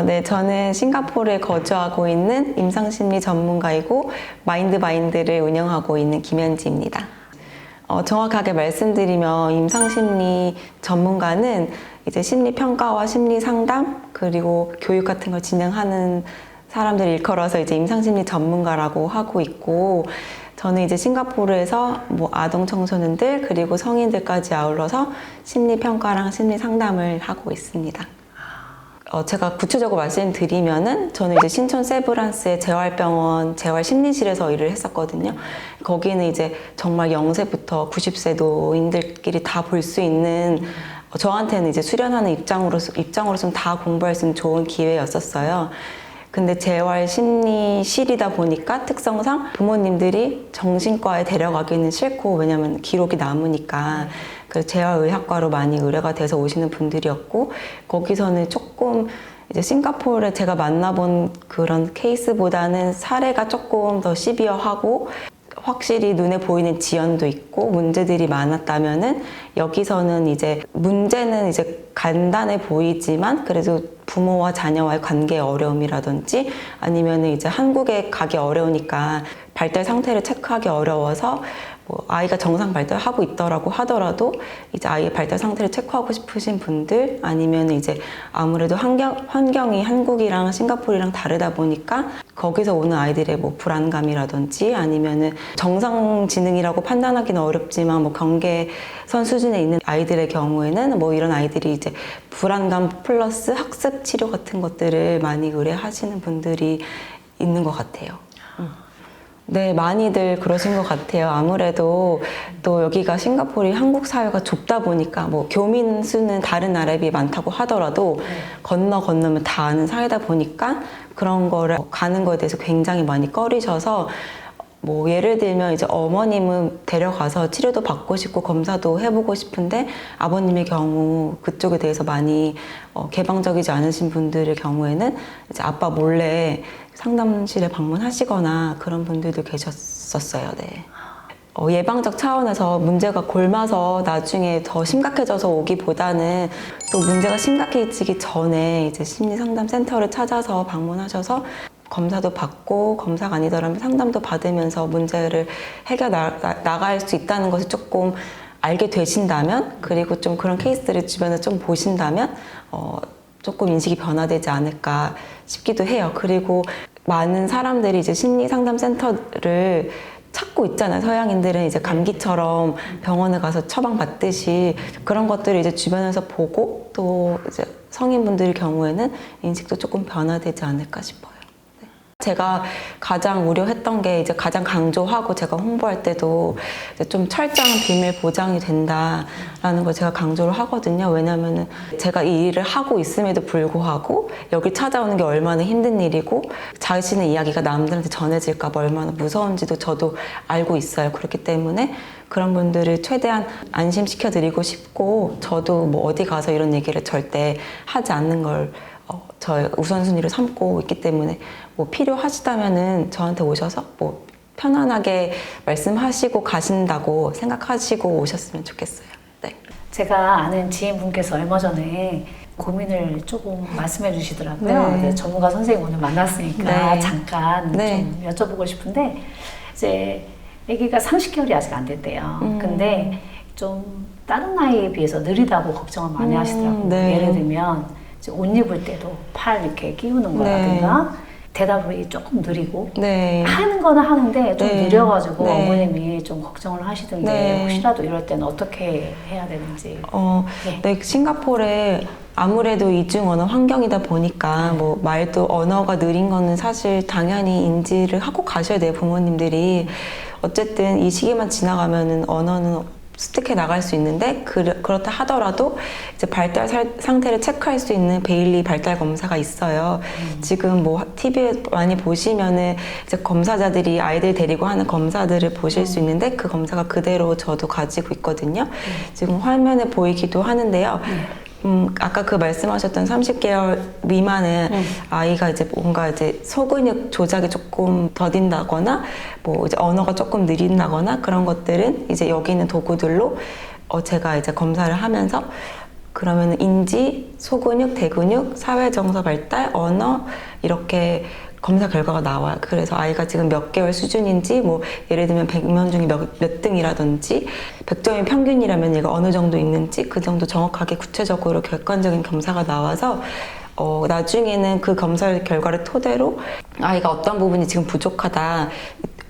네, 저는 싱가포르에 거주하고 있는 임상심리 전문가이고 마인드를 운영하고 있는 김현지입니다. 정확하게 말씀드리면 임상심리 전문가는 이제 심리평가와 심리상담 그리고 교육 같은 걸 진행하는 사람들 일컬어서 이제 임상심리 전문가라고 하고 있고, 저는 이제 싱가포르에서 뭐 아동 청소년들 그리고 성인들까지 아울러서 심리평가랑 심리상담을 하고 있습니다. 제가 구체적으로 말씀드리면은 저는 이제 신촌 세브란스의 재활병원 재활심리실에서 일을 했었거든요. 거기는 이제 정말 0세부터 90세 노인들끼리 다 볼 수 있는, 저한테는 이제 수련하는 입장으로서는 다 공부할 수 있는 좋은 기회였었어요. 근데 재활심리실이다 보니까 특성상 부모님들이 정신과에 데려가기는 싫고, 왜냐면 기록이 남으니까. 그래서 재활의학과로 많이 의뢰가 돼서 오시는 분들이었고, 거기서는 조금 이제 싱가포르에 제가 만나본 그런 케이스보다는 사례가 조금 더 시비어하고 확실히 눈에 보이는 지연도 있고 문제들이 많았다면은, 여기서는 이제 문제는 이제 간단해 보이지만 그래도 부모와 자녀와의 관계의 어려움이라든지 아니면은 이제 한국에 가기 어려우니까 발달 상태를 체크하기 어려워서 뭐 아이가 정상 발달하고 있더라고 하더라도 이제 아이의 발달 상태를 체크하고 싶으신 분들, 아니면 이제 아무래도 환경이 한국이랑 싱가포르랑 다르다 보니까 거기서 오는 아이들의 뭐 불안감이라든지 아니면은 정상 지능이라고 판단하기는 어렵지만 뭐 경계선 수준에 있는 아이들의 경우에는 뭐 이런 아이들이 이제 불안감 플러스 학습 치료 같은 것들을 많이 의뢰하시는 분들이 있는 것 같아요. 네, 많이들 그러신 것 같아요. 아무래도 또 여기가 싱가포르 한국 사회가 좁다 보니까 뭐 교민 수는 다른 나라에 비해 많다고 하더라도 건너면 다 아는 사회다 보니까 그런 거를 가는 거에 대해서 굉장히 많이 꺼리셔서, 뭐 예를 들면 이제 어머님은 데려가서 치료도 받고 싶고 검사도 해보고 싶은데 아버님의 경우 그쪽에 대해서 많이 개방적이지 않으신 분들의 경우에는 이제 아빠 몰래 상담실에 방문하시거나 그런 분들도 계셨었어요. 네. 예방적 차원에서 문제가 골마서 나중에 더 심각해져서 오기보다는 또 문제가 심각해지기 전에 이제 심리상담센터를 찾아서 방문하셔서 검사도 받고, 검사가 아니더라면 상담도 받으면서 문제를 해결 나갈 수 있다는 것을 조금 알게 되신다면, 그리고 좀 그런 케이스들을 주변에 좀 보신다면 조금 인식이 변화되지 않을까 싶기도 해요. 그리고 많은 사람들이 이제 심리상담센터를 찾고 있잖아요. 서양인들은 이제 감기처럼 병원에 가서 처방받듯이 그런 것들을 이제 주변에서 보고, 또 이제 성인분들의 경우에는 인식도 조금 변화되지 않을까 싶어요. 제가 가장 우려했던 게, 이제 가장 강조하고 제가 홍보할 때도 이제 좀 철저한 비밀 보장이 된다라는 걸 제가 강조를 하거든요. 왜냐면은 제가 이 일을 하고 있음에도 불구하고 여기 찾아오는 게 얼마나 힘든 일이고 자신의 이야기가 남들한테 전해질까 봐 얼마나 무서운지도 저도 알고 있어요. 그렇기 때문에 그런 분들을 최대한 안심시켜 드리고 싶고, 저도 뭐 어디 가서 이런 얘기를 절대 하지 않는 걸 저의 우선순위로 삼고 있기 때문에, 뭐 필요하시다면은 저한테 오셔서 뭐 편안하게 말씀하시고 가신다고 생각하시고 오셨으면 좋겠어요. 네. 제가 아는 지인분께서 얼마 전에 고민을 조금 말씀해 주시더라고요. 네. 전문가 선생님 오늘 만났으니까 네. 잠깐 네. 좀 여쭤보고 싶은데, 이제 아기가 30개월이 아직 안 됐대요. 근데 좀 다른 나이에 비해서 느리다고 걱정을 많이 하시더라고요. 네. 예를 들면 옷 입을 때도 팔 이렇게 끼우는 거라든가 대답이 조금 느리고, 네. 하는 거는 하는데 좀 네. 느려가지고 네. 어머님이 좀 걱정을 하시던데, 네. 혹시라도 이럴 때는 어떻게 해야 되는지. 네, 싱가포르에 아무래도 이중 언어 환경이다 보니까 뭐 말도 언어가 느린 거는 사실 당연히 인지를 하고 가셔야 돼요, 부모님들이. 어쨌든 이 시기만 지나가면은 언어는 습득해 나갈 수 있는데, 그렇다 하더라도 이제 발달 상태를 체크할 수 있는 베일리 발달 검사가 있어요. 지금 뭐 TV에 많이 보시면은 이제 검사자들이 아이들 데리고 하는 검사들을 보실 수 있는데, 그 검사가 그대로 저도 가지고 있거든요. 지금 화면에 보이기도 하는데요. 아까 그 말씀하셨던 30개월 미만은 아이가 이제 뭔가 이제 소근육 조작이 조금 더딘다거나 뭐 이제 언어가 조금 느린다거나 그런 것들은 이제 여기 있는 도구들로 제가 이제 검사를 하면서 그러면 인지, 소근육, 대근육, 사회정서 발달, 언어 이렇게 검사 결과가 나와요. 그래서 아이가 지금 몇 개월 수준인지, 뭐 예를 들면 100명 중에 몇 등이라든지 100점이 평균이라면 얘가 어느 정도 있는지 그 정도 정확하게 구체적으로 객관적인 검사가 나와서 나중에는 그 검사 결과를 토대로 아이가 어떤 부분이 지금 부족하다,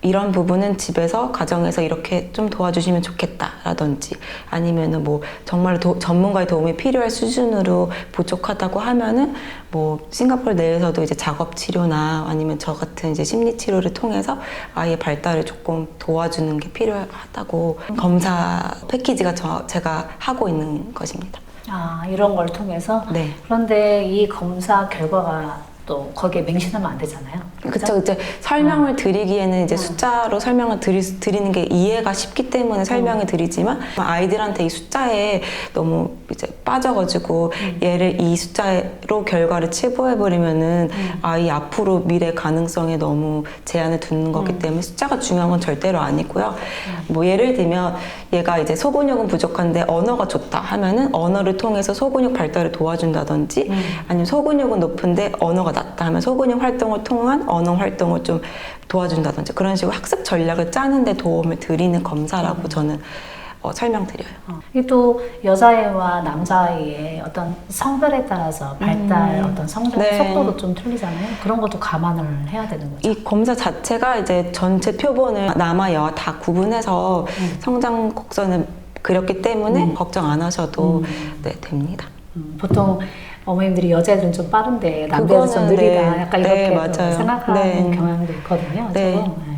이런 부분은 집에서 가정에서 이렇게 좀 도와주시면 좋겠다라든지, 아니면은 뭐 정말 전문가의 도움이 필요할 수준으로 부족하다고 하면은 뭐 싱가포르 내에서도 이제 작업 치료나 아니면 저 같은 이제 심리 치료를 통해서 아이의 발달을 조금 도와주는 게 필요하다고 검사 패키지가 제가 하고 있는 것입니다. 아, 이런 걸 통해서? 네. 그런데 이 검사 결과가 또 거기에 맹신하면 안 되잖아요. 그쵸. 이제 설명을 드리기에는 이제 숫자로 설명을 드리는 게 이해가 쉽기 때문에 설명을 드리지만, 아이들한테 이 숫자에 너무 이제 빠져가지고 얘를 이 숫자로 결과를 치부해버리면은 아이 앞으로 미래 가능성에 너무 제한을 두는 거기 때문에 숫자가 중요한 건 절대로 아니고요. 뭐 예를 들면 얘가 이제 소근육은 부족한데 언어가 좋다 하면은 언어를 통해서 소근육 발달을 도와준다든지, 아니면 소근육은 높은데 언어가 낮다 하면 소근육 활동을 통한 언어 활동을 좀 도와준다든지, 그런 식으로 학습 전략을 짜는 데 도움을 드리는 검사라고 저는 설명드려요. 이게 또 여자아이와 남자아이의 어떤 성별에 따라서 발달 어떤 성장 네. 속도도 좀 틀리잖아요. 그런 것도 감안을 해야 되는 거죠. 이 검사 자체가 이제 전체 표본을 남아 여아 다 구분해서 성장 곡선을 그렸기 때문에 걱정 안 하셔도 네, 됩니다. 보통 어머님들이 여자애들은 좀 빠른데 남자애들은 좀 그거는 느리다. 네. 약간 네, 이렇게 맞아요. 생각하는 네. 경향도 있거든요. 네. 지금. 네.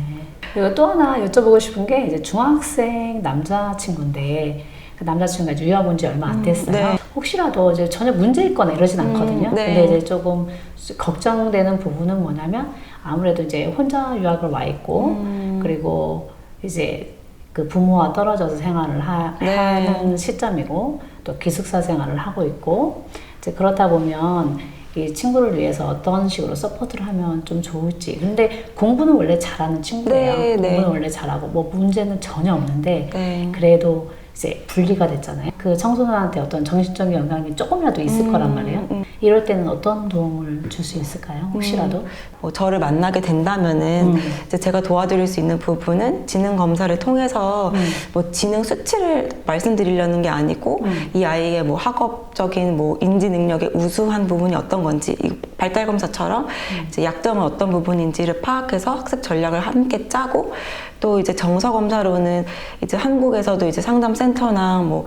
그리고 또 하나 여쭤보고 싶은 게, 이제 중학생 남자친구인데 그 남자친구가 이제 유학 온 지 얼마 안 됐어요. 네. 혹시라도 이제 전혀 문제 있거나 이러진 않거든요. 네. 근데 이제 조금 걱정되는 부분은 뭐냐면, 아무래도 이제 혼자 유학을 와 있고 그리고 이제 그 부모와 떨어져서 생활을 네. 하는 시점이고, 또 기숙사 생활을 하고 있고, 이제 그렇다 보면 이 친구를 위해서 어떤 식으로 서포트를 하면 좀 좋을지. 근데 공부는 원래 잘하는 친구예요. 네, 공부는 네. 원래 잘하고 뭐 문제는 전혀 없는데 네. 그래도 이제 분리가 됐잖아요. 그 청소년한테 어떤 정신적인 영향이 조금이라도 있을 거란 말이에요. 이럴 때는 어떤 도움을 줄 수 있을까요? 혹시라도? 뭐 저를 만나게 된다면은 이제 제가 도와드릴 수 있는 부분은 지능 검사를 통해서 뭐 지능 수치를 말씀드리려는 게 아니고 이 아이의 뭐 학업적인 뭐 인지 능력의 우수한 부분이 어떤 건지, 이 발달 검사처럼 이제 약점은 어떤 부분인지를 파악해서 학습 전략을 함께 짜고, 또 이제 정서 검사로는 이제 한국에서도 이제 상담센터나 뭐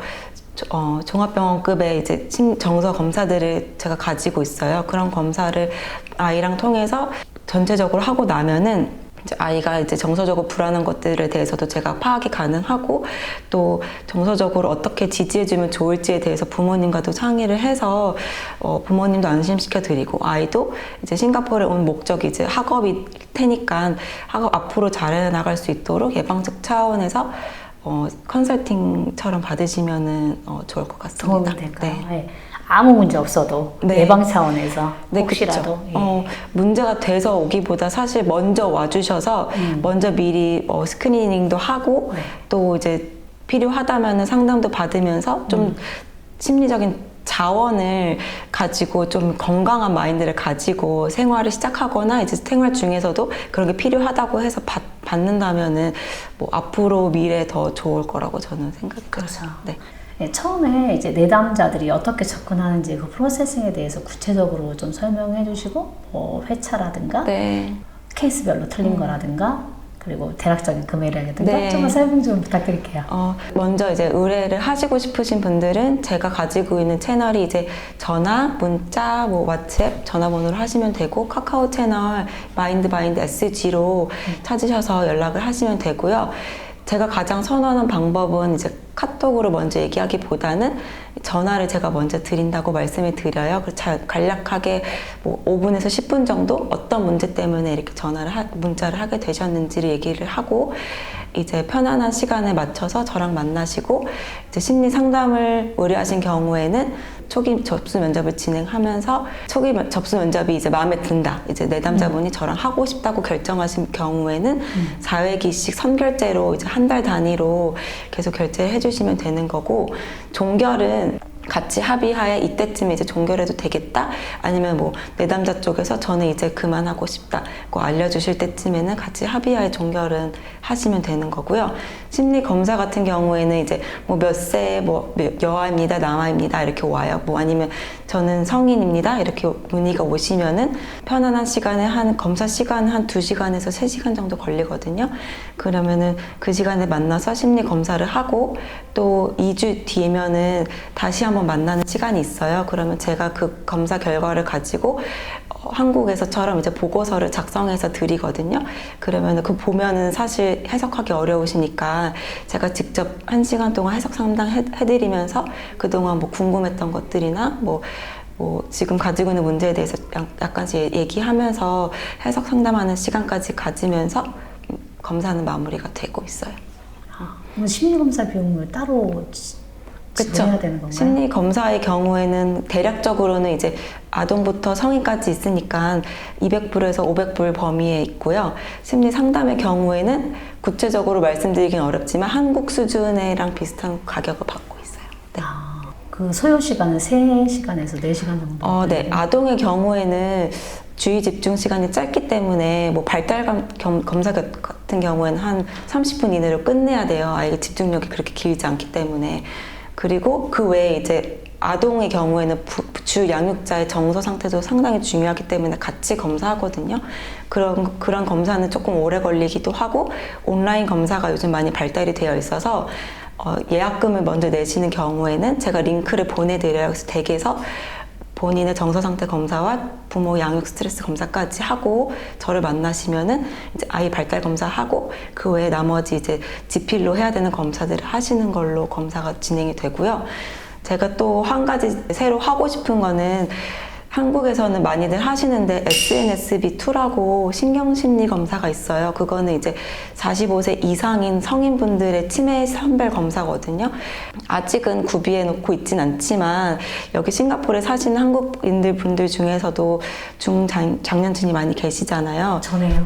종합병원급의 이제 정서 검사들을 제가 가지고 있어요. 그런 검사를 아이랑 통해서 전체적으로 하고 나면은 이제 아이가 이제 정서적으로 불안한 것들에 대해서도 제가 파악이 가능하고, 또 정서적으로 어떻게 지지해주면 좋을지에 대해서 부모님과도 상의를 해서 부모님도 안심시켜 드리고, 아이도 이제 싱가포르에 온 목적이 이제 학업일 테니까 학업 앞으로 잘 나갈 수 있도록 예방적 차원에서 컨설팅처럼 받으시면은 좋을 것 같습니다. 도움이 될까요? 네. 네. 아무 문제 없어도 네. 예방 차원에서 네, 혹시라도. 그쵸. 예. 문제가 돼서 오기보다 사실 먼저 와주셔서 먼저 미리 스크리닝도 하고, 네. 또 이제 필요하다면 상담도 받으면서 좀 심리적인 자원을 가지고 좀 건강한 마인드를 가지고 생활을 시작하거나, 이제 생활 중에서도 그런 게 필요하다고 해서 받는다면은 뭐 앞으로 미래 더 좋을 거라고 저는 생각해요. 그렇죠. 네. 네, 처음에 이제 내담자들이 어떻게 접근하는지 그 프로세싱에 대해서 구체적으로 좀 설명해 주시고, 뭐 회차라든가 네. 케이스별로 틀린 거라든가, 그리고 대략적인 금액이라든가 네. 좀 설명 좀 부탁드릴게요. 먼저 이제 의뢰를 하시고 싶으신 분들은 제가 가지고 있는 채널이 이제 전화, 문자, 뭐 왓츠앱, 전화번호로 하시면 되고, 카카오 채널 마인드 SG로 찾으셔서 연락을 하시면 되고요. 제가 가장 선호하는 방법은 이제 카톡으로 먼저 얘기하기보다는 전화를 제가 먼저 드린다고 말씀을 드려요. 그래서 간략하게 뭐 5분에서 10분 정도 어떤 문제 때문에 이렇게 문자를 하게 되셨는지를 얘기를 하고, 이제 편안한 시간에 맞춰서 저랑 만나시고, 이제 심리 상담을 의뢰하신 경우에는 초기 접수 면접을 진행하면서, 초기 접수 면접이 이제 마음에 든다, 이제 내담자분이 저랑 하고 싶다고 결정하신 경우에는 4회기씩 선결제로 이제 한 달 단위로 계속 결제를 해주시면 되는 거고, 종결은 같이 합의하에 이때쯤에 이제 종결해도 되겠다, 아니면 뭐 내담자 쪽에서 저는 이제 그만하고 싶다고 알려주실 때쯤에는 같이 합의하에 종결은 하시면 되는 거고요. 심리 검사 같은 경우에는 이제 뭐 몇 세, 뭐 여아입니다, 남아입니다 이렇게 와요. 뭐 아니면 저는 성인입니다 이렇게 문의가 오시면은 편안한 시간에 한 검사 시간 한 2시간에서 3시간 정도 걸리거든요. 그러면은 그 시간에 만나서 심리 검사를 하고 또 2주 뒤면은 다시 한번 만나는 시간이 있어요. 그러면 제가 그 검사 결과를 가지고 한국에서처럼 이제 보고서를 작성해서 드리거든요. 그러면 그 보면은 사실 해석하기 어려우시니까 제가 직접 1시간 동안 해석 상담 해드리면서 그동안 뭐 궁금했던 것들이나 뭐 지금 가지고 있는 문제에 대해서 약간씩 얘기하면서 해석 상담하는 시간까지 가지면서 검사는 마무리가 되고 있어요. 그럼 심리검사 비용을 따로 지불해야 되는 건가요? 심리 검사의 경우에는 대략적으로는 이제 아동부터 성인까지 있으니까 200불에서 500불 범위에 있고요. 심리 상담의 경우에는 구체적으로 말씀드리긴 어렵지만 한국 수준이랑 비슷한 가격을 받고 있어요. 네. 그 소요 시간은 3시간에서 4시간 정도? 네. 아동의 경우에는 주의 집중 시간이 짧기 때문에 뭐 발달 검사 같은 경우에는 한 30분 이내로 끝내야 돼요. 아이가 집중력이 그렇게 길지 않기 때문에. 그리고 그 외에 이제 아동의 경우에는 주 양육자의 정서 상태도 상당히 중요하기 때문에 같이 검사하거든요. 그런 검사는 조금 오래 걸리기도 하고 온라인 검사가 요즘 많이 발달이 되어 있어서 예약금을 먼저 내시는 경우에는 제가 링크를 보내드려요. 그래서 댁에서 본인의 정서 상태 검사와 부모 양육 스트레스 검사까지 하고 저를 만나시면은 이제 아이 발달 검사하고 그 외에 나머지 이제 지필로 해야 되는 검사들을 하시는 걸로 검사가 진행이 되고요. 제가 또 한 가지 새로 하고 싶은 거는 한국에서는 많이들 하시는데 SNSB2라고 신경심리 검사가 있어요. 그거는 이제 45세 이상인 성인분들의 치매 선별 검사거든요. 아직은 구비해 놓고 있진 않지만 여기 싱가포르에 사시는 한국인들 분들 중에서도 중장년층이 많이 계시잖아요. 전에요.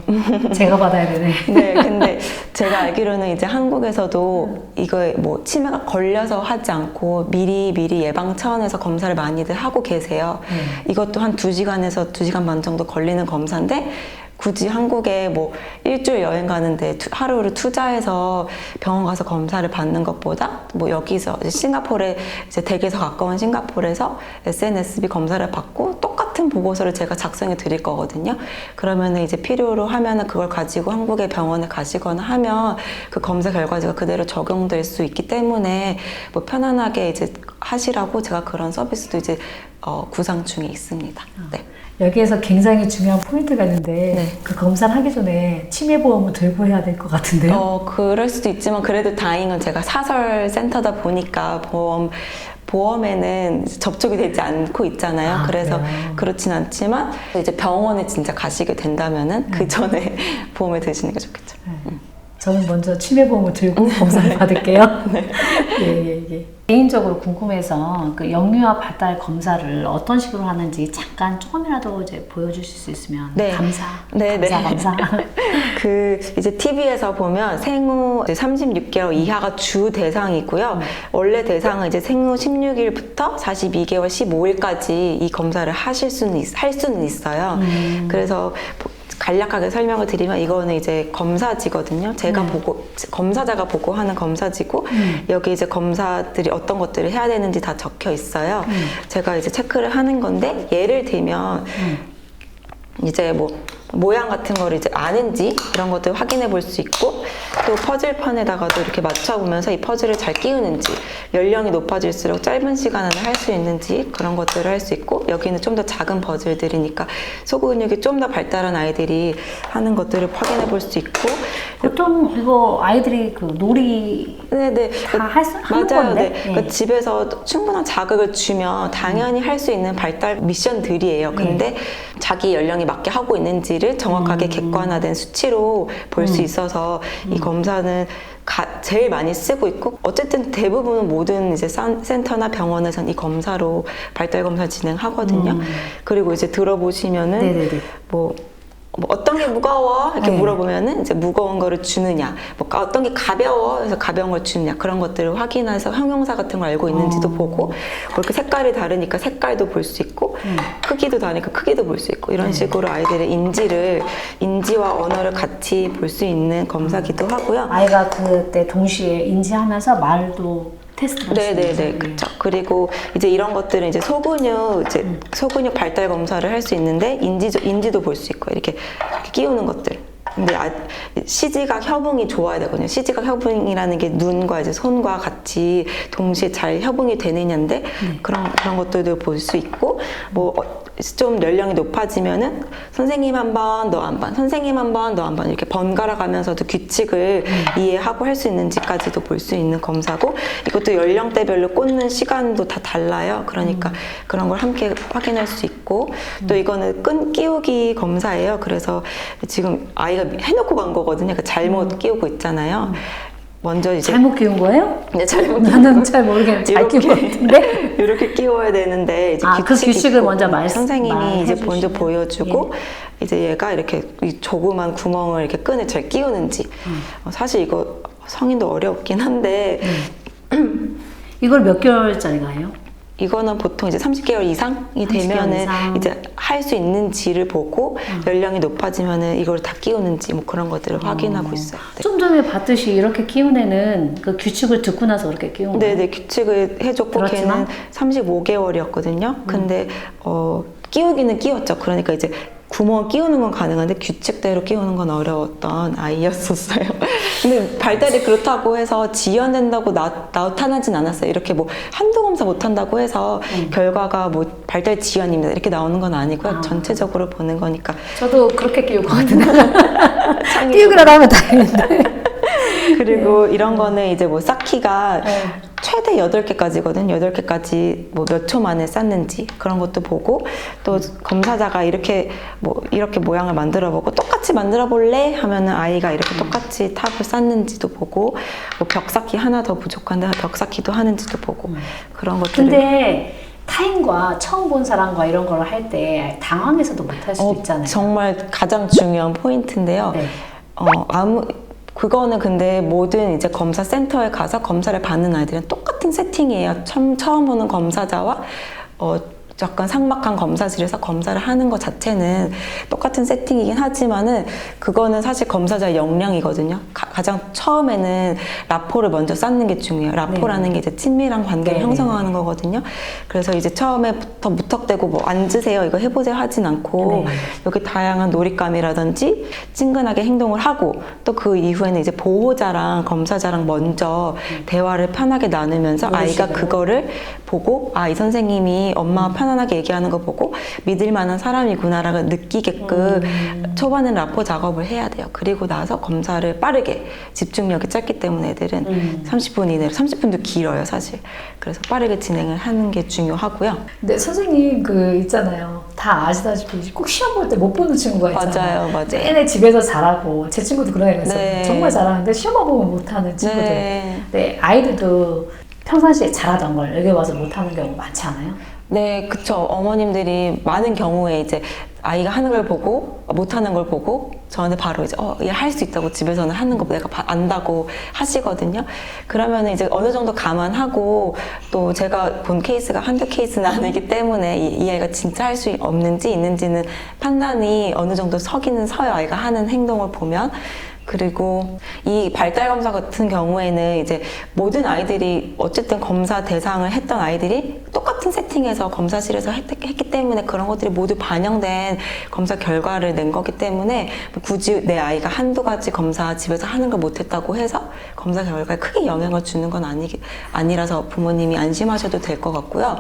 제가 받아야 되네. 네, 근데 제가 알기로는 이제 한국에서도 이거 뭐 치매가 걸려서 하지 않고 미리 예방 차원에서 검사를 많이들 하고 계세요. 이것도 한 2시간에서 2시간 반 정도 걸리는 검사인데 굳이 한국에 뭐 일주일 여행 가는데 하루를 투자해서 병원 가서 검사를 받는 것보다 뭐 여기서 이제 싱가포르에 이제 댁에서 가까운 싱가포르에서 SNSB 검사를 받고 똑같은 보고서를 제가 작성해 드릴 거거든요. 그러면은 이제 필요로 하면은 그걸 가지고 한국의 병원에 가시거나 하면 그 검사 결과가 그대로 적용될 수 있기 때문에 뭐 편안하게 이제 하시라고 제가 그런 서비스도 이제 구상 중에 있습니다. 네. 여기에서 굉장히 중요한 포인트가 있는데 네. 그 검사를 하기 전에 치매보험을 들고 해야 될 것 같은데요? 그럴 수도 있지만 그래도 다행은 제가 사설 센터다 보니까 보험에는 접촉이 되지 않고 있잖아요. 그래서 그래요? 그렇진 않지만 이제 병원에 진짜 가시게 된다면은 그 전에 보험을 드시는 게 좋겠죠. 저는 먼저 치매보험을 들고 검사를 받을게요. 네. 예. 개인적으로 궁금해서 그 영유아 발달 검사를 어떤 식으로 하는지 잠깐 조금이라도 이제 보여주실 수 있으면 감사. 그 이제 TV에서 보면 생후 이제 36개월 이하가 주 대상이고요. 원래 대상은 이제 생후 16일부터 42개월 15일까지 이 검사를 할 수는 있어요. 그래서 간략하게 설명을 드리면 이거는 이제 검사지거든요. 제가 검사자가 보고 하는 검사지고 여기 이제 검사들이 어떤 것들을 해야 되는지 다 적혀 있어요. 제가 이제 체크를 하는 건데 예를 들면 이제 뭐 모양 같은 거를 이제 아는지 이런 것들 확인해 볼 수 있고 또 퍼즐판에다가도 이렇게 맞춰보면서 이 퍼즐을 잘 끼우는지 연령이 높아질수록 짧은 시간 안에 할 수 있는지 그런 것들을 할 수 있고 여기는 좀 더 작은 퍼즐들이니까 소근육이 좀 더 발달한 아이들이 하는 것들을 확인해 볼 수 있고 보통 이거 아이들이 그 놀이 네네 다 하는 맞아요. 건데 네. 그러니까 집에서 충분한 자극을 주면 당연히 할 수 있는 발달 미션들이에요. 근데 자기 연령에 맞게 하고 있는지를 정확하게 객관화된 수치로 볼 수 있어서 이 검사는 제일 많이 쓰고 있고 어쨌든 대부분 모든 이제 센터나 병원에서는 이 검사로 발달 검사 진행하거든요. 그리고 이제 들어보시면은 뭐 뭐 어떤 게 무거워 이렇게 네. 물어보면은 이제 무거운 거를 주느냐, 뭐 어떤 게 가벼워 그래서 가벼운 걸 주느냐 그런 것들을 확인해서 형용사 같은 걸 알고 있는지도 보고, 그렇게 색깔이 다르니까 색깔도 볼 수 있고 크기도 다르니까 크기도 볼 수 있고 이런 식으로 아이들의 인지와 언어를 같이 볼 수 있는 검사기도 하고요. 아이가 그때 동시에 인지하면서 말도 테스트를 할 수 있는 네네네, 거죠. 그렇죠. 그리고 이제 이런 것들은 이제 소근육 발달 검사를 할 수 있는데 인지도 볼 수 있고 이렇게 끼우는 것들. 근데 시지각 협응이 좋아야 되거든요. 시지각 협응이라는 게 눈과 이제 손과 같이 동시에 잘 협응이 되느냐인데 그런 것들도 볼 수 있고, 뭐 좀 연령이 높아지면은 선생님 한 번, 너 한 번, 선생님 한 번, 너 한 번 이렇게 번갈아 가면서도 규칙을 이해하고 할 수 있는지까지도 볼 수 있는 검사고, 이것도 연령대별로 꽂는 시간도 다 달라요. 그러니까 그런 걸 함께 확인할 수 있고, 또 이거는 끈 끼우기 검사예요. 그래서 지금 아이가 해놓고 간 거거든요. 그러니까 잘못 끼우고 있잖아요. 먼저 이제 잘못 끼운 거예요? 네, 잘못 나는 잘 모르겠는데 잘 끼운 것 같은데. 이렇게 끼워야 되는데 이제 그 규칙을 있고, 먼저 선생님이 이제 말해주시면. 먼저 보여주고 이제 얘가 이렇게 이 조그만 구멍을 이렇게 끈을 잘 끼우는지. 사실 이거 성인도 어렵긴 한데 이걸 몇 개월짜리가요? 이거는 보통 이제 30개월 이상이 30개월 되면은 이상. 이제 할 수 있는지를 보고 연령이 높아지면은 이걸 다 끼우는지 뭐 그런 것들을 확인하고 있어요. 네. 좀 전에 봤듯이 이렇게 끼운 애는 그 규칙을 듣고 나서 그렇게 끼운 거예요? 네네, 규칙을 해줬고 들었지만? 걔는 35개월이었거든요. 근데 끼우기는 끼웠죠. 그러니까 이제 구멍 끼우는 건 가능한데 규칙대로 끼우는 건 어려웠던 아이였었어요. 근데 발달이 그렇다고 해서 지연된다고 나타나진 않았어요. 이렇게 뭐 한두 검사 못한다고 해서 결과가 뭐 발달 지연입니다 이렇게 나오는 건 아니고요. 전체적으로 보는 거니까. 저도 그렇게 끼울 것 같은데. 창의적으로. 끼우기라도 하면 다행인데. 그리고 이런 거는 이제 뭐 쌓기가 네. 최대 8개까지거든. 8개까지 뭐 몇 초 만에 쌓는지 그런 것도 보고, 또 검사자가 이렇게 모양을 만들어 보고 똑같이 만들어 볼래? 하면은 아이가 이렇게 똑같이 탑을 쌓는지도 보고, 뭐 벽 쌓기 하나 더 부족한데 벽 쌓기도 하는지도 보고 그런 것들을. 근데 타인과 처음 본 사람과 이런 걸 할 때 당황해서도 못할 수도 있잖아요. 정말 가장 중요한 포인트인데요. 네. 그거는 근데 모든 이제 검사 센터에 가서 검사를 받는 아이들은 똑같은 세팅이에요. 처음 오는 검사자와 약간 삭막한 검사실에서 검사를 하는 것 자체는 똑같은 세팅이긴 하지만은 그거는 사실 검사자의 역량이거든요. 가장 처음에는 라포를 먼저 쌓는 게 중요해요. 라포라는 게 이제 친밀한 관계를 형성하는 거거든요. 그래서 이제 처음에부터 무턱대고 뭐 앉으세요, 이거 해보세요 하진 않고 여기 다양한 놀잇감이라든지 친근하게 행동을 하고, 또 그 이후에는 이제 보호자랑 검사자랑 먼저 대화를 편하게 나누면서 아이가 그거를 보고, 이 선생님이 엄마와 편안하게 얘기하는 거 보고 믿을 만한 사람이구나라고 느끼게끔 초반엔 라포 작업을 해야 돼요. 그리고 나서 검사를 빠르게, 집중력이 짧기 때문에 애들은 30분 이내로, 30분도 길어요 사실. 그래서 빠르게 진행을 하는 게 중요하고요. 근데 선생님 그 있잖아요. 다 아시다시피 꼭 시험 볼 때 못 보는 친구가 있잖아요. 맞아요. 내내 집에서 잘하고, 제 친구도 그런 애가 있어요. 네. 정말 잘하는데 시험만 보면 못하는 친구들. 네, 아이들도 평상시에 잘하던 걸 여기 와서 못하는 경우 많지 않아요? 네, 그쵸. 어머님들이 많은 경우에 이제 아이가 하는 걸 보고, 못하는 걸 보고, 저한테 바로 이제, 얘 할 수 있다고 집에서는 하는 거 내가 안다고 하시거든요. 그러면 이제 어느 정도 감안하고, 또 제가 본 케이스가 한두 케이스는 아니기 때문에 이 아이가 진짜 할 수 없는지 있는지는 판단이 어느 정도 서기는 서요. 아이가 하는 행동을 보면. 그리고 이 발달 검사 같은 경우에는 이제 모든 아이들이 어쨌든 검사 대상을 했던 아이들이 똑같은 세팅에서 검사실에서 했기 때문에 그런 것들이 모두 반영된 검사 결과를 낸 거기 때문에 굳이 내 아이가 한두 가지 검사 집에서 하는 걸 못했다고 해서 검사 결과에 크게 영향을 주는 건 아니라서 부모님이 안심하셔도 될 것 같고요.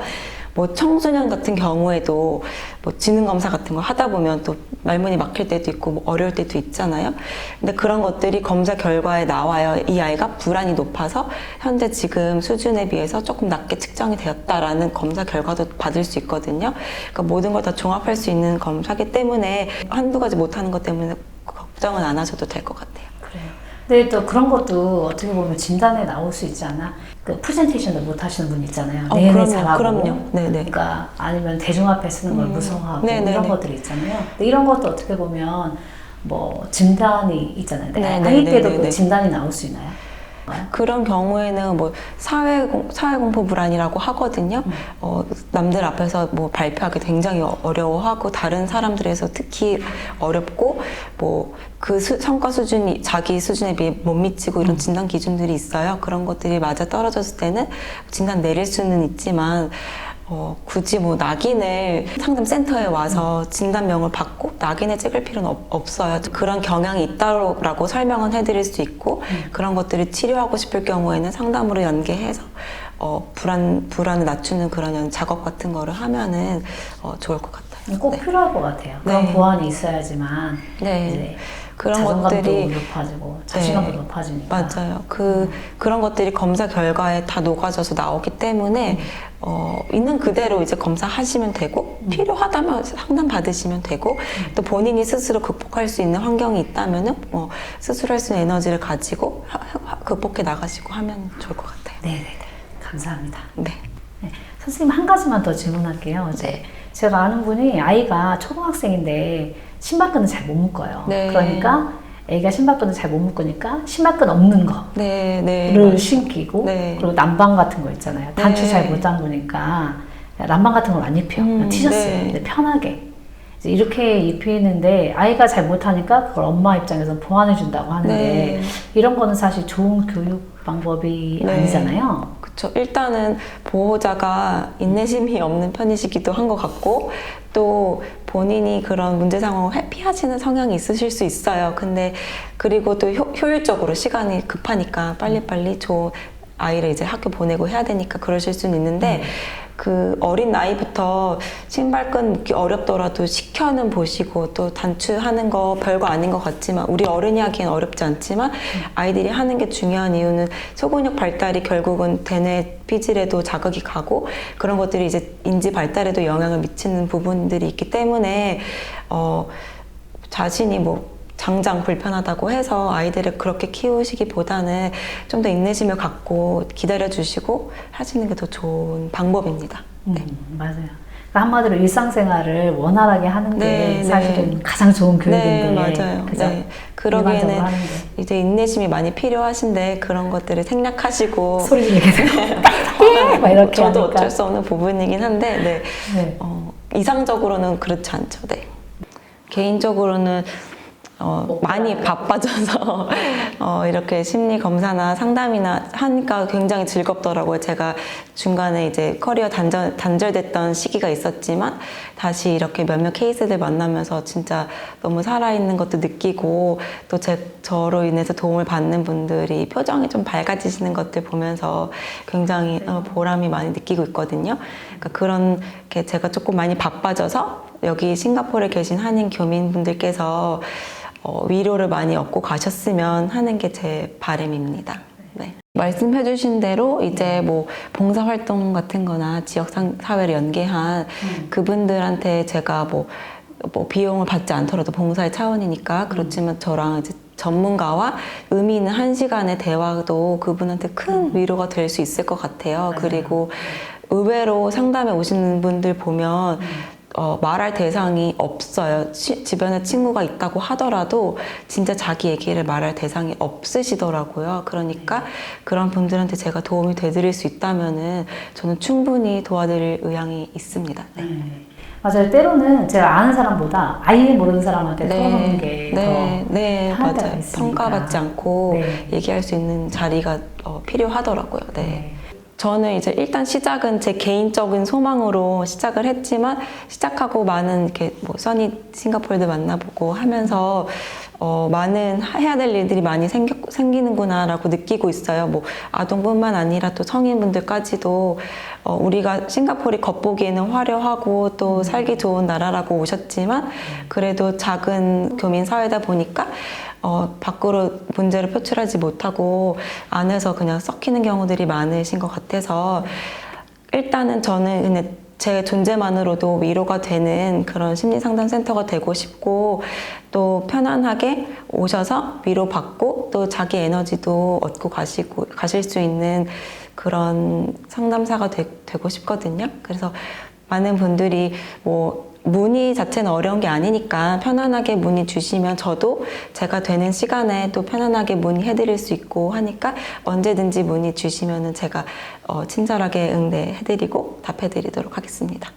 뭐 청소년 같은 경우에도 뭐 지능 검사 같은 거 하다 보면 또 말문이 막힐 때도 있고 뭐 어려울 때도 있잖아요. 근데 그런 것들이 검사 결과에 나와요. 이 아이가 불안이 높아서 현재 지금 수준에 비해서 조금 낮게 측정이 되었다라는 검사 결과도 받을 수 있거든요. 그러니까 모든 걸 다 종합할 수 있는 검사기 때문에 한두 가지 못하는 것 때문에 걱정은 안 하셔도 될 것 같아요. 그래요. 근데 또 그런 것도 어떻게 보면 진단에 나올 수 있지 않아? 그 프레젠테이션도 못 하시는 분 있잖아요. 내내 그럼요, 잘하고. 그럼요. 네네. 그러니까 아니면 대중 앞에 쓰는 걸 무서워하고 네네네. 이런 것들이 있잖아요. 근데 이런 것도 어떻게 보면 뭐 진단이 있잖아요. 네네네네네. 아이 때도 그 진단이 나올 수 있나요? 그런 경우에는 뭐 사회공포 불안이라고 하거든요. 남들 앞에서 뭐 발표하기 굉장히 어려워하고 다른 사람들에서 특히 어렵고 뭐 그 성과 수준이 자기 수준에 비해 못 미치고 이런 진단 기준들이 있어요. 그런 것들이 맞아 떨어졌을 때는 진단 내릴 수는 있지만 굳이 뭐 낙인을 상담센터에 와서 진단명을 받고 낙인을 찍을 필요는 없어요. 그런 경향이 있다라고 설명은 해드릴 수 있고 그런 것들을 치료하고 싶을 경우에는 상담으로 연계해서 불안을 낮추는 그런 작업 같은 거를 하면은 좋을 것 같아요. 꼭 네. 필요할 것 같아요. 그런 네. 보완이 있어야지만 네. 이제 그런 자존감도 것들이 높아지고 자신감도 높아지니까. 맞아요. 그런 것들이 검사 결과에 다 녹아져서 나오기 때문에 있는 그대로 이제 검사하시면 되고 필요하다면 상담 받으시면 되고 또 본인이 스스로 극복할 수 있는 환경이 있다면은 스스로 할 수 있는 에너지를 가지고 극복해 나가시고 하면 좋을 것 같아요. 네네네. 감사합니다. 네. 네. 선생님 한 가지만 더 질문할게요. 이제 제가 아는 분이 아이가 초등학생인데 신발끈을 잘 못 묶어요. 네. 그러니까 애가 신발끈을 잘 못 묶으니까 신발끈 없는 거를 네. 신기고 네. 그리고 난방 같은 거 있잖아요. 단추 네. 잘 못 잠그니까 난방 같은 걸 안 입혀요. 티셔츠 네. 근데 편하게 이제 이렇게 입히는데 아이가 잘 못하니까 그걸 엄마 입장에서 보완해 준다고 하는데 네. 이런 거는 사실 좋은 교육 방법이 네. 아니잖아요. 그렇죠. 일단은 보호자가 인내심이 없는 편이시기도 한 것 같고 또 본인이 그런 문제 상황을 회피하시는 성향이 있으실 수 있어요. 근데 그리고 또 효율적으로 시간이 급하니까 빨리빨리 아이를 이제 학교 보내고 해야 되니까 그러실 수는 있는데 그 어린 나이부터 신발끈 묶기 어렵더라도 시켜는 보시고 또 단추하는 거 별거 아닌 것 같지만 우리 어른이 하기엔 어렵지 않지만 아이들이 하는 게 중요한 이유는 소근육 발달이 결국은 대뇌 피질에도 자극이 가고 그런 것들이 이제 인지 발달에도 영향을 미치는 부분들이 있기 때문에 자신이 뭐 당장 불편하다고 해서 아이들을 그렇게 키우시기보다는 좀 더 인내심을 갖고 기다려주시고 하시는 게 더 좋은 방법입니다. 네. 맞아요. 그러니까 한마디로 일상생활을 원활하게 하는 게 네, 사실은 네. 가장 좋은 교육인데. 네, 맞아요. 그죠? 네. 그러기에는 일반적으로 하는 게. 이제 인내심이 많이 필요하신데 그런 것들을 생략하시고 소리 지르게 되고 막 이렇게 저도 하니까. 어쩔 수 없는 부분이긴 한데 네. 네. 이상적으로는 그렇지 않죠. 네. 개인적으로는 많이 바빠져서 이렇게 심리 검사나 상담이나 하니까 굉장히 즐겁더라고요. 제가 중간에 이제 커리어 단절됐던 시기가 있었지만 다시 이렇게 몇몇 케이스들 만나면서 진짜 너무 살아있는 것도 느끼고 또 저로 인해서 도움을 받는 분들이 표정이 좀 밝아지시는 것들 보면서 굉장히 보람이 많이 느끼고 있거든요. 그러니까 그런 게 제가 조금 많이 바빠져서 여기 싱가포르에 계신 한인 교민분들께서 위로를 많이 얻고 가셨으면 하는 게 제 바람입니다. 네. 말씀해주신 대로 이제 뭐 봉사활동 같은 거나 지역사회를 연계한 그분들한테 제가 뭐 비용을 받지 않더라도 봉사의 차원이니까 그렇지만 저랑 이제 전문가와 의미 있는 1시간의 대화도 그분한테 큰 위로가 될 수 있을 것 같아요. 그리고 의외로 상담에 오시는 분들 보면 말할 대상이 없어요. 주변에 친구가 있다고 하더라도 진짜 자기 얘기를 말할 대상이 없으시더라고요. 그러니까 그런 분들한테 제가 도움이 되드릴 수 있다면은 저는 충분히 도와드릴 의향이 있습니다. 네. 맞아요. 때로는 제가 아는 사람보다 아예 모르는 사람한테 털어놓는 게 더 편할 때가 맞아요. 있으니까. 평가받지 않고 네. 얘기할 수 있는 자리가 필요하더라고요. 네. 저는 이제 일단 시작은 제 개인적인 소망으로 시작을 했지만 시작하고 많은 이렇게 뭐 써니 싱가포르도 만나보고 하면서 많은 해야 될 일들이 많이 생기는구나라고 느끼고 있어요. 뭐 아동뿐만 아니라 또 성인분들까지도 우리가 싱가포르이 겉보기에는 화려하고 또 살기 좋은 나라라고 오셨지만 그래도 작은 교민 사회다 보니까 밖으로 문제를 표출하지 못하고 안에서 그냥 썩히는 경우들이 많으신 것 같아서 일단은 저는 그냥 제 존재만으로도 위로가 되는 그런 심리상담센터가 되고 싶고 또 편안하게 오셔서 위로받고 또 자기 에너지도 얻고 가실 수 있는 그런 상담사가 되고 싶거든요. 그래서 많은 분들이 뭐 문의 자체는 어려운 게 아니니까 편안하게 문의 주시면 저도 제가 되는 시간에 또 편안하게 문의해드릴 수 있고 하니까 언제든지 문의 주시면은 제가 친절하게 응대해드리고 답해드리도록 하겠습니다.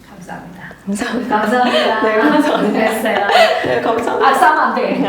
감사합니다. 감사합니다. 감사합니다. 네, 감사합니다. 고생했어요. 네, 감사합니다. 아, 싸면 안 돼.